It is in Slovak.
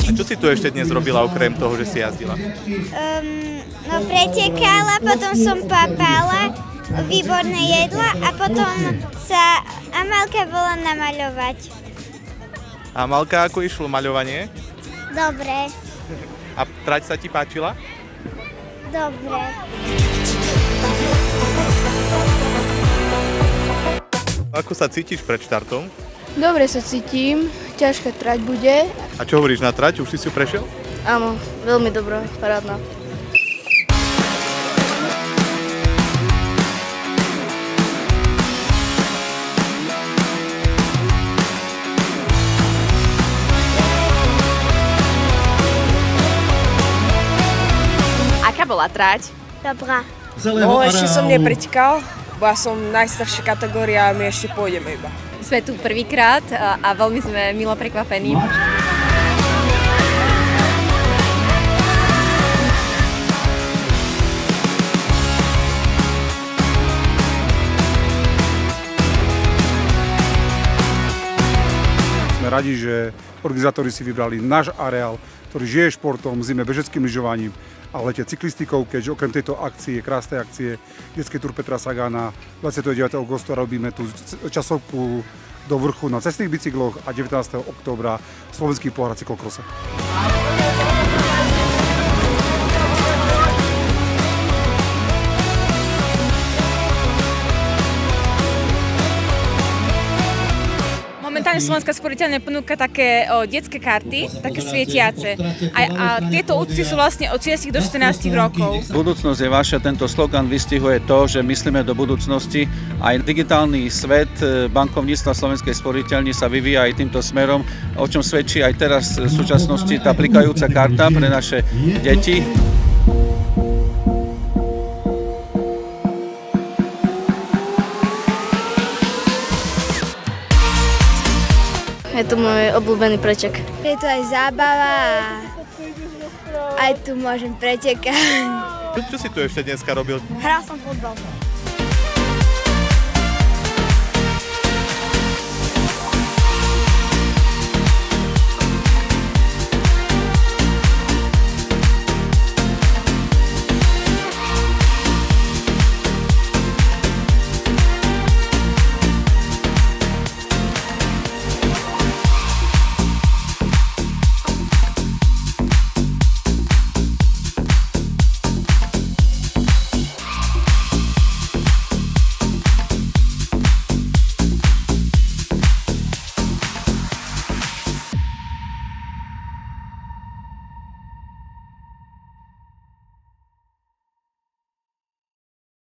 A čo si tu ešte dnes robila, okrem toho, že si jazdila? No pretekala, potom som papala, výborné jedla a potom sa Amalka bola namaľovať. Amalka, ako išlo maľovanie? Dobre, A trať sa ti páčila? dobre. Ako sa cítiš pred štartom? Dobre sa cítim, ťažká trať bude. A čo hovoríš na trať? Už si ju prešiel? Áno, veľmi dobrá, parádna. Aká bola trať? Dobrá. No ešte som nepretekal, bo ja som najstaršia kategória a my ešte pôjdeme iba. Sme tu prvýkrát a veľmi sme milo prekvapení. Sme radi, že organizátori si vybrali náš areál, ktorý žije športom, zime bežeckým lyžovaním a v lete cyklistikou, keďže okrem tejto akcie, krásnej akcie detskej tur Petra Sagana 29. augusta robíme tú časovku do vrchu na cestných bicykloch a 19. októbra slovenský pohár cyklokrose. Momentálne Slovenská sporiteľne ponúka také detské karty, také svietiace. A tieto účty sú vlastne od 6 do 14 rokov. Budúcnosť je vaša, tento slogan vystihuje to, že myslíme do budúcnosti. Aj digitálny svet bankovníctva Slovenskej sporiteľne sa vyvíja aj týmto smerom, o čom svedčí aj teraz v súčasnosti tá blikajúca karta pre naše deti. Je to môj obľúbený pretek. Je to aj zábava a aj tu môžem pretekať. Čo si tu ešte dneska robil? Hral som futbal.